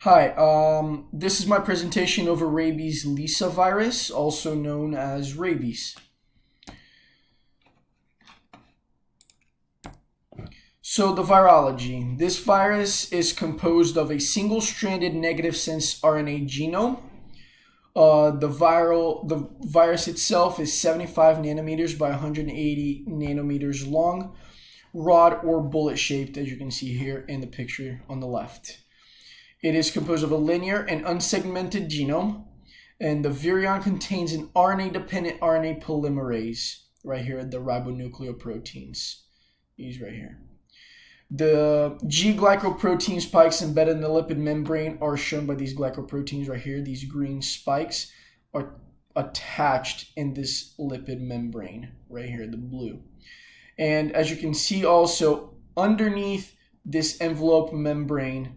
Hi, this is my presentation over rabies Lissa virus, also known as rabies. So the virology. This virus is composed of a single-stranded negative sense RNA genome. The virus itself is 75 nanometers by 180 nanometers long, rod or bullet shaped, as you can see here in the picture on the left. It is composed of a linear and unsegmented genome, and the virion contains an RNA-dependent RNA polymerase, right here at the ribonucleoproteins, these right here. The G-glycoprotein spikes embedded in the lipid membrane are shown by these glycoproteins right here. These green spikes are attached in this lipid membrane right here, the blue. And as you can see also, underneath this envelope membrane,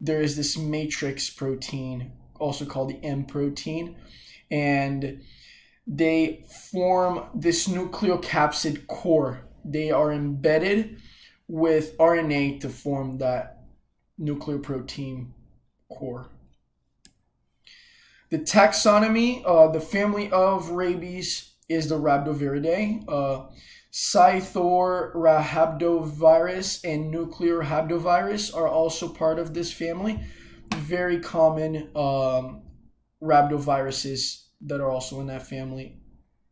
there is this matrix protein, also called the M protein, and they form this nucleocapsid core. They are embedded with RNA to form that nucleoprotein core. The taxonomy, the family of rabies is the Rhabdoviridae. Scythor rhabdovirus and nuclear rhabdovirus are also part of this family. Very common rhabdoviruses that are also in that family.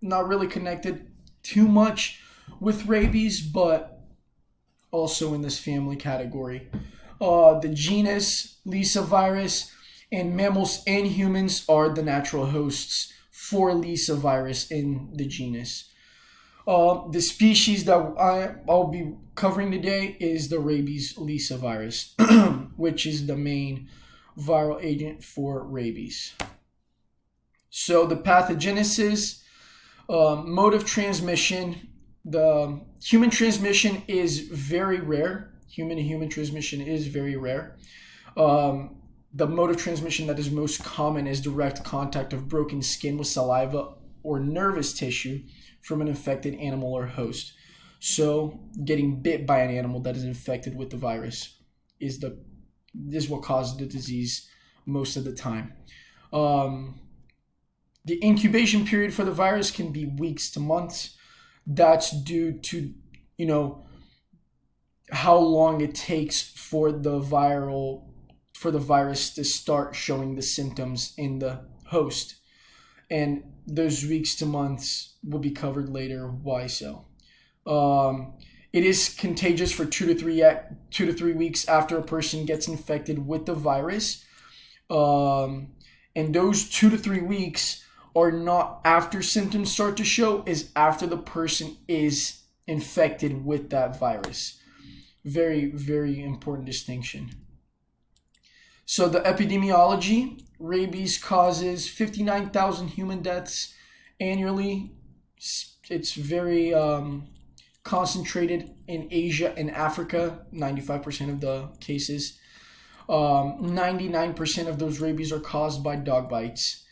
Not really connected too much with rabies, but also in this family category. The genus Lissa virus, and mammals and humans are the natural hosts for Lissa virus in the genus. The species that I'll be covering today is the rabies Lissa virus, which is the main viral agent for rabies. So the pathogenesis, mode of transmission, the human transmission is very rare. Human-to-human transmission is very rare. The mode of transmission that is most common is direct contact of broken skin with saliva or nervous tissue from an infected animal or host. So getting bit by an animal that is infected with the virus is what causes the disease most of the time. The incubation period for the virus can be weeks to months. That's due to, how long it takes for the virus to start showing the symptoms in the host. And those weeks to months will be covered later. Why so? It is contagious for 2 to 3 weeks after a person gets infected with the virus. And those 2 to 3 weeks are not after symptoms start to show, is after the person is infected with that virus. Very, very important distinction. So the epidemiology, rabies causes 59,000 human deaths annually. It's very concentrated in Asia and Africa, 95% of the cases. 99% of those rabies are caused by dog bites.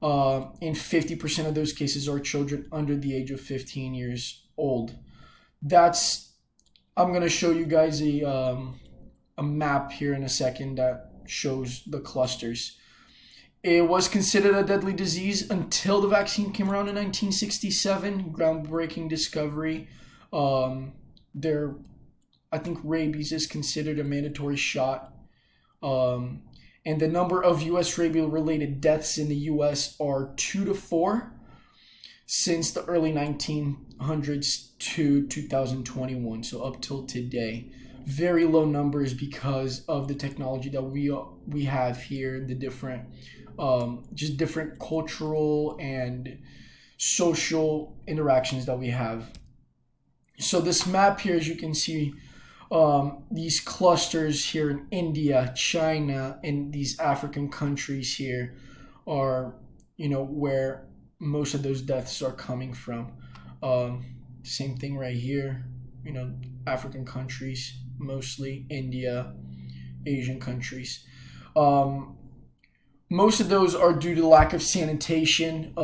And 50% of those cases are children under the age of 15 years old. I'm going to show you guys a map here in a second that shows the clusters. It was considered a deadly disease until the vaccine came around in 1967. Groundbreaking discovery. I think rabies is considered a mandatory shot. And the number of U.S. rabies-related deaths in the U.S. are 2 to 4 since the early 1900s to 2021, so up till today. Very low numbers because of the technology that we have here, the different cultural and social interactions that we have. So this map here, as you can see, these clusters here in India, China, and these African countries here are, where most of those deaths are coming from. Same thing right here, African countries, mostly India, Asian countries. Most of those are due to lack of sanitation,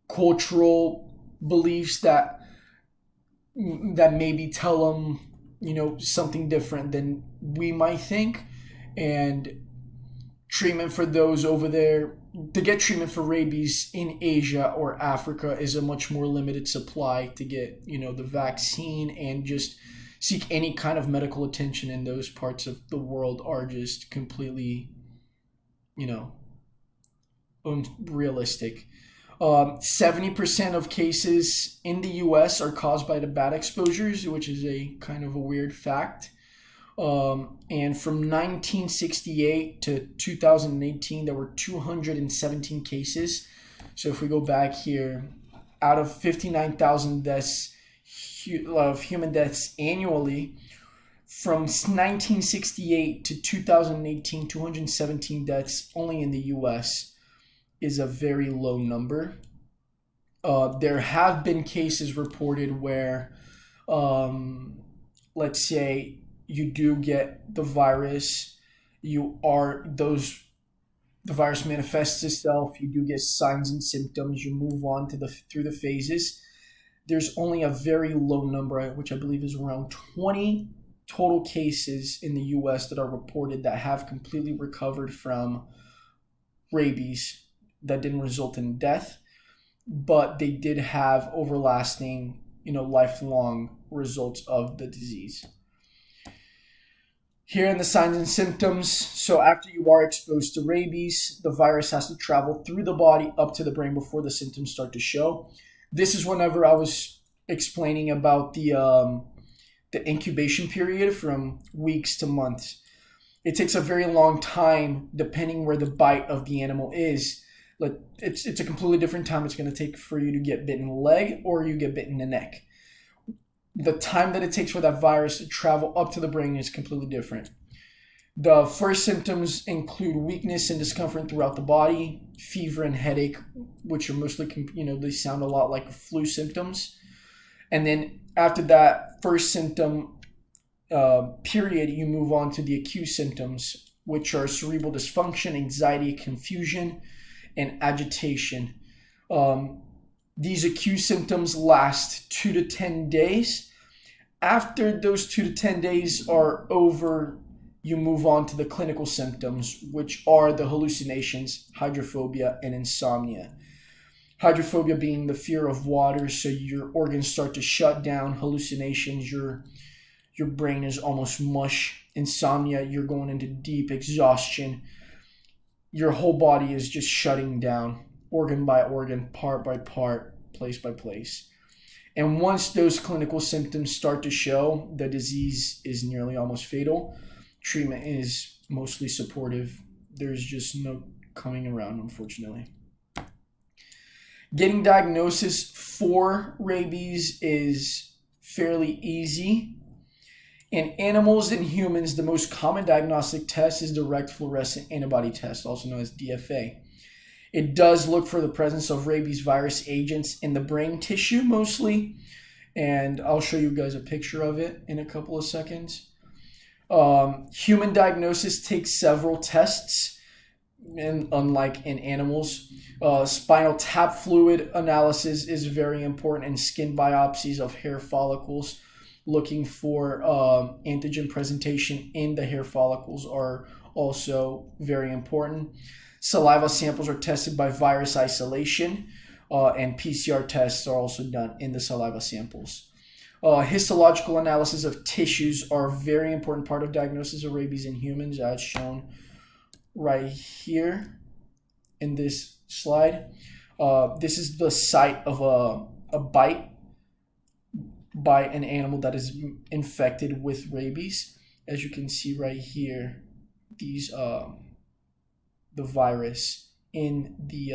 cultural beliefs that maybe tell them, something different than we might think. And treatment for those over there, to get treatment for rabies in Asia or Africa is a much more limited supply to get, the vaccine, and just seek any kind of medical attention in those parts of the world are just completely, unrealistic. 70% of cases in the US are caused by the bat exposures, which is a kind of a weird fact. And from 1968 to 2018, there were 217 cases. So if we go back here, out of 59,000 deaths of human deaths annually, from 1968 to 2018, 217 deaths only in the US is a very low number. There have been cases reported where, let's say, you do get the virus, the virus manifests itself, you do get signs and symptoms, you move on through the phases. There's only a very low number, which I believe is around 20 total cases in the US that are reported that have completely recovered from rabies that didn't result in death, but they did have overlasting, lifelong results of the disease. Here in the signs and symptoms, so after you are exposed to rabies, the virus has to travel through the body up to the brain before the symptoms start to show. This is whenever I was explaining about the incubation period from weeks to months. It takes a very long time depending where the bite of the animal is. Like it's a completely different time it's going to take for you to get bitten in the leg or you get bitten in the neck. The time that it takes for that virus to travel up to the brain is completely different. The first symptoms include weakness and discomfort throughout the body, fever and headache, which are mostly, they sound a lot like flu symptoms. And then after that first symptom period, you move on to the acute symptoms, which are cerebral dysfunction, anxiety, confusion, and agitation. These acute symptoms last 2 to 10 days. After those 2 to 10 days are over, you move on to the clinical symptoms, which are the hallucinations, hydrophobia, and insomnia. Hydrophobia being the fear of water, so your organs start to shut down. Hallucinations, your brain is almost mush. Insomnia, you're going into deep exhaustion. Your whole body is just shutting down, organ by organ, part by part, place by place. And once those clinical symptoms start to show, the disease is nearly almost fatal. Treatment is mostly supportive. There's just no coming around, unfortunately. Getting diagnosis for rabies is fairly easy. In animals and humans, the most common diagnostic test is direct fluorescent antibody test, also known as DFA. It does look for the presence of rabies virus agents in the brain tissue mostly, and I'll show you guys a picture of it in a couple of seconds. Human diagnosis takes several tests, and unlike in animals. Spinal tap fluid analysis is very important, and skin biopsies of hair follicles looking for antigen presentation in the hair follicles are also very important. Saliva samples are tested by virus isolation, and PCR tests are also done in the saliva samples. Histological analysis of tissues are a very important part of diagnosis of rabies in humans, as shown right here in this slide. This is the site of a bite by an animal that is infected with rabies. As you can see right here, these the virus in the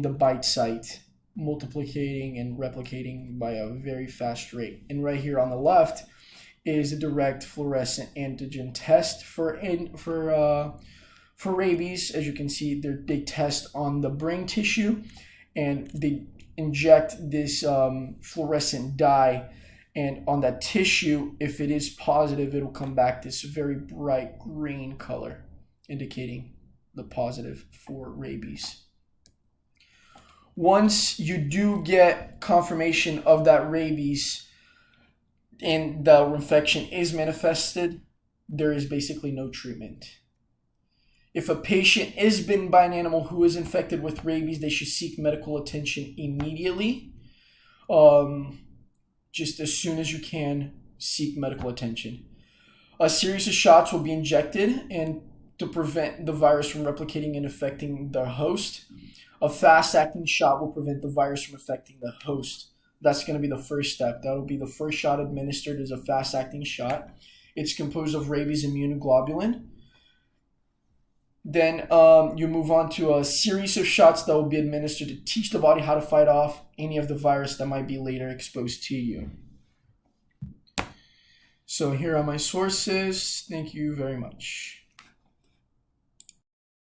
bite site, multiplicating and replicating by a very fast rate. And right here on the left is a direct fluorescent antigen test for rabies. As you can see, they test on the brain tissue, and they inject this fluorescent dye, and on that tissue, if it is positive, it'll come back this very bright green color, indicating the positive for rabies. Once you do get confirmation of that rabies and the infection is manifested, there is basically no treatment. If a patient is bitten by an animal who is infected with rabies, they should seek medical attention immediately. Just as soon as you can, seek medical attention. A series of shots will be injected and to prevent the virus from replicating and affecting the host. A fast-acting shot will prevent the virus from affecting the host. That's going to be the first step. That will be the first shot administered as a fast-acting shot. It's composed of rabies immunoglobulin. Then you move on to a series of shots that will be administered to teach the body how to fight off any of the virus that might be later exposed to you. So here are my sources. Thank you very much.